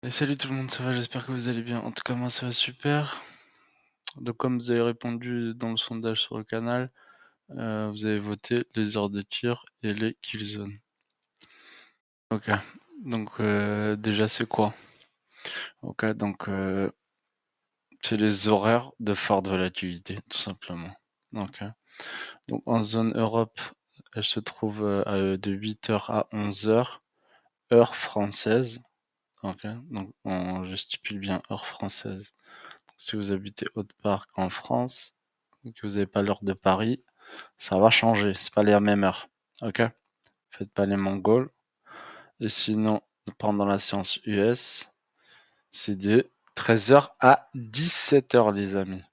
Et salut tout le monde, ça va? J'espère que vous allez bien. En tout cas, moi ça va super. Donc, comme vous avez répondu dans le sondage sur le canal, vous avez voté les heures de tir et les kill zones. Ok, donc déjà c'est quoi? Ok, donc c'est les horaires de forte volatilité, tout simplement. Ok, donc en zone Europe, elle se trouve de 8h à 11h, heure française. Ok, donc je stipule bien heure française. Si vous habitez Haute-Parc en France et que vous n'avez pas l'heure de Paris, ça va changer. C'est pas les mêmes heures. Ok? Faites pas les Mongols. Et sinon, pendant la séance US, c'est de 13h à 17h, les amis.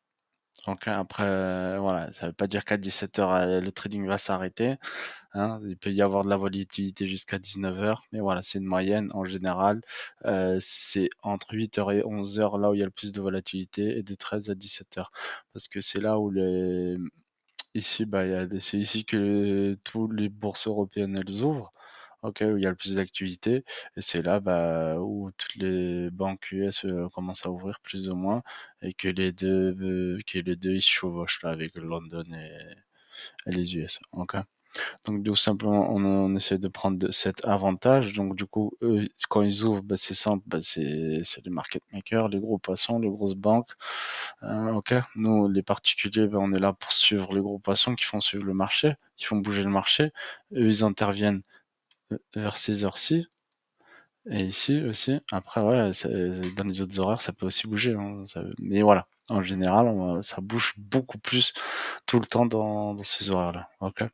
Donc après, voilà, ça veut pas dire qu'à 17h, le trading va s'arrêter. Hein. Il peut y avoir de la volatilité jusqu'à 19h, mais voilà, c'est une moyenne en général. C'est entre 8h et 11h là où il y a le plus de volatilité et de 13 à 17h. Parce que c'est là où ici, c'est ici que tous les bourses européennes elles ouvrent. Ok, où il y a le plus d'activité, et c'est là où toutes les banques US commencent à ouvrir plus ou moins, et que les deux ils se chevauchent là avec London et les US. Ok. Donc tout simplement, on essaie de prendre cet avantage. Donc du coup, eux, quand ils ouvrent, c'est simple, c'est les market makers, les gros poissons, les grosses banques. Ok, nous, les particuliers, on est là pour suivre les gros poissons qui font suivre le marché, qui font bouger le marché. Eux, ils interviennent vers ces heures-ci. Et ici aussi, après, voilà, dans les autres horaires, ça peut aussi bouger. Hein, mais voilà, en général, ça bouge beaucoup plus tout le temps dans ces horaires-là. Ok.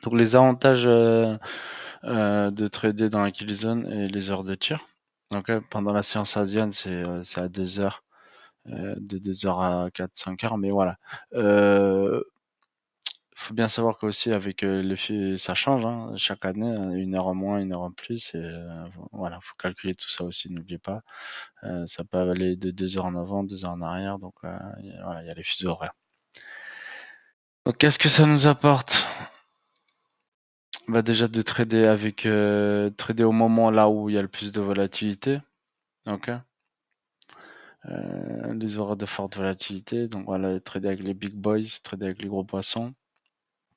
Donc les avantages de trader dans la kill zone et les heures de tir. Donc pendant la séance asienne, c'est à 2 heures, de 2 heures à 4-5 heures, mais voilà. Faut bien savoir qu'aussi avec les filles, ça change, hein, chaque année, 1 heure en moins, 1 heure en plus, et voilà, faut calculer tout ça aussi, n'oubliez pas. Ça peut aller de 2 heures en avant, 2 heures en arrière, donc voilà, il y a les fuseaux horaires. Donc qu'est-ce que ça nous apporte? Déjà de trader au moment là où il y a le plus de volatilité. Ok. Les horaires de forte volatilité. Donc voilà, trader avec les big boys, trader avec les gros poissons.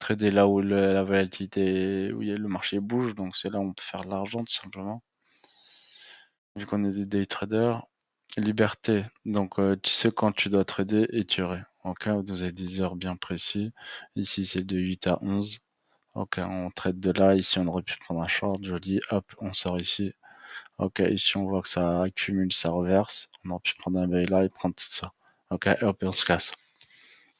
Trader là où la volatilité, où le marché bouge. Donc c'est là où on peut faire de l'argent tout simplement. Vu qu'on est des day traders. Liberté. Donc tu sais quand tu dois trader et tirer. Ok, vous avez 10 heures bien précis. Ici c'est de 8 à 11. Ok, on trade de là. Ici on aurait pu prendre un short, joli. Hop, on sort ici. Ok, ici on voit que ça accumule, ça reverse. On aurait pu prendre un bail là et prendre tout ça. Ok, hop, et on se casse.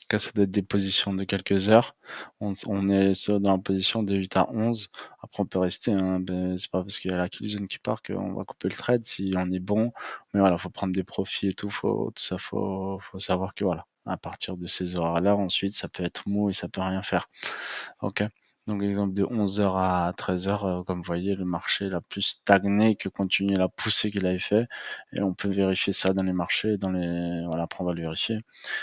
Ok, ça doit être des positions de quelques heures. On est dans la position de 8 à 11. Après, on peut rester. Hein, c'est pas parce qu'il y a la collision qui part qu'on va couper le trade si on est bon. Mais voilà, faut prendre des profits et tout. Tout ça, faut savoir que voilà, à partir de ces horaires-là, ensuite, ça peut être mou et ça peut rien faire. Ok. Donc, exemple de 11h à 13h, comme vous voyez, le marché a plus stagné que continuer la poussée qu'il avait fait. Et on peut vérifier ça dans les marchés, voilà, après on va le vérifier,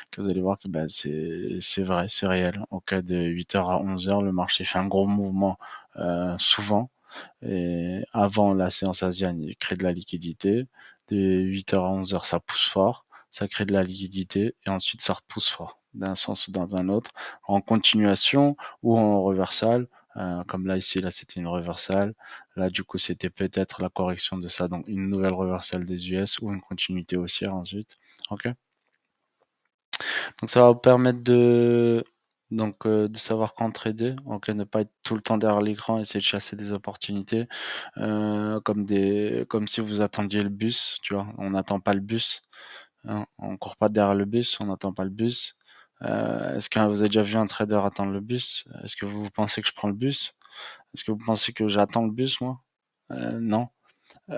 que vous allez voir que c'est vrai, c'est réel. Au cas de 8h à 11h, le marché fait un gros mouvement souvent. Et avant la séance asienne, il crée de la liquidité. De 8h à 11h, ça pousse fort, ça crée de la liquidité et ensuite ça repousse fort, d'un sens ou dans un autre, en continuation ou en reversal. Comme là ici, là c'était une reversal. Là du coup c'était peut-être la correction de ça, donc une nouvelle reversal des US ou une continuité haussière ensuite. Ok. Donc ça va vous permettre de savoir quand trader, donc ne pas être tout le temps derrière l'écran, essayer de chasser des opportunités, comme si vous attendiez le bus, tu vois. On n'attend pas le bus, hein. On court pas derrière le bus, on n'attend pas le bus. Est-ce que vous avez déjà vu un trader attendre le bus? Est-ce que vous pensez que je prends le bus? Est-ce que vous pensez que j'attends le bus, moi? Non.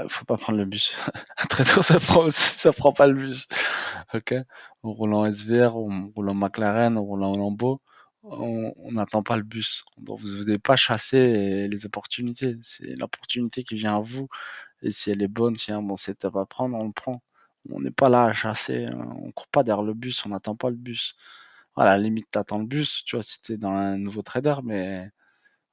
Faut pas prendre le bus. Un trader, ça prend pas le bus. Ok. On roule en SVR, on roule en McLaren, on roule en Lambo. On n'attend pas le bus. Donc vous ne devez pas chasser les opportunités. C'est l'opportunité qui vient à vous. Et si elle est bonne, si y a un bon setup à prendre, on le prend. On n'est pas là à chasser. On court pas derrière le bus. On n'attend pas le bus. Voilà, à la limite, t'attends le bus, tu vois, si t'es dans un nouveau trader, mais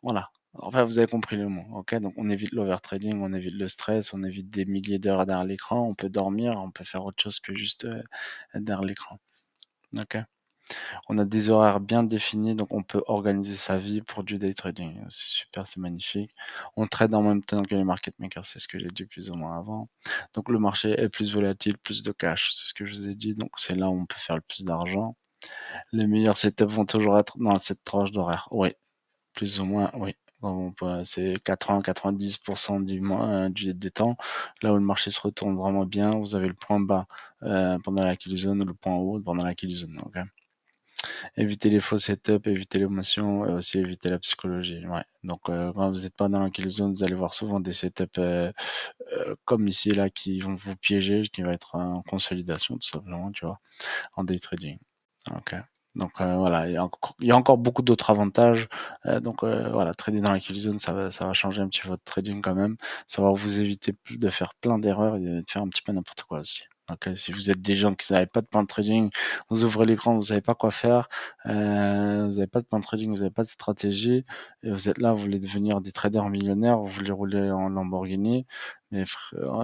voilà. Enfin, vous avez compris le mot, ok? Donc, on évite l'overtrading, on évite le stress, on évite des milliers d'heures derrière l'écran. On peut dormir, on peut faire autre chose que juste être derrière l'écran, ok? On a des horaires bien définis, donc on peut organiser sa vie pour du day trading. C'est super, c'est magnifique. On trade en même temps que les market makers, c'est ce que j'ai dit plus ou moins avant. Donc le marché est plus volatile, plus de cash, c'est ce que je vous ai dit. Donc c'est là où on peut faire le plus d'argent. Les meilleurs setups vont toujours être dans cette tranche d'horaire. Oui, plus ou moins, oui. C'est 80-90% des temps. Là où le marché se retourne vraiment bien, vous avez le point bas pendant la kill zone ou le point haut pendant la kill zone. Okay, éviter les faux setups, éviter l'émotion et aussi éviter la psychologie. Ouais. Donc quand vous n'êtes pas dans la kill zone, vous allez voir souvent des setups comme ici là qui vont vous piéger, qui va être en consolidation tout simplement, tu vois, en day trading. Ok. Donc voilà, il y a encore beaucoup d'autres avantages. Donc voilà, trader dans la kill zone, ça va changer un petit peu votre trading quand même. Ça va vous éviter de faire plein d'erreurs et de faire un petit peu n'importe quoi aussi. Donc si vous êtes des gens qui n'avez pas de plan de trading, vous ouvrez l'écran, vous savez pas quoi faire, vous n'avez pas de plan de trading, vous n'avez pas de stratégie, et vous êtes là, vous voulez devenir des traders millionnaires, vous voulez rouler en Lamborghini, mais frère,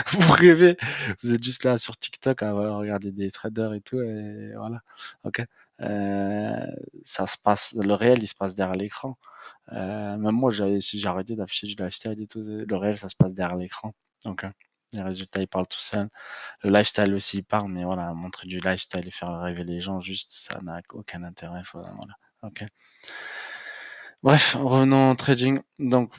vous rêvez, vous êtes juste là sur TikTok à regarder des traders et tout, et voilà. Ok. Euh, Ça se passe, le réel, il se passe derrière l'écran. Même moi, si j'ai arrêté d'afficher du lifestyle et tout, le réel, ça se passe derrière l'écran. Ok. Les résultats, ils parlent tout seuls. Le lifestyle aussi, il parle, mais voilà, montrer du lifestyle et faire rêver les gens, juste, ça n'a aucun intérêt. Voilà. Ok. Bref, revenons au trading. Donc,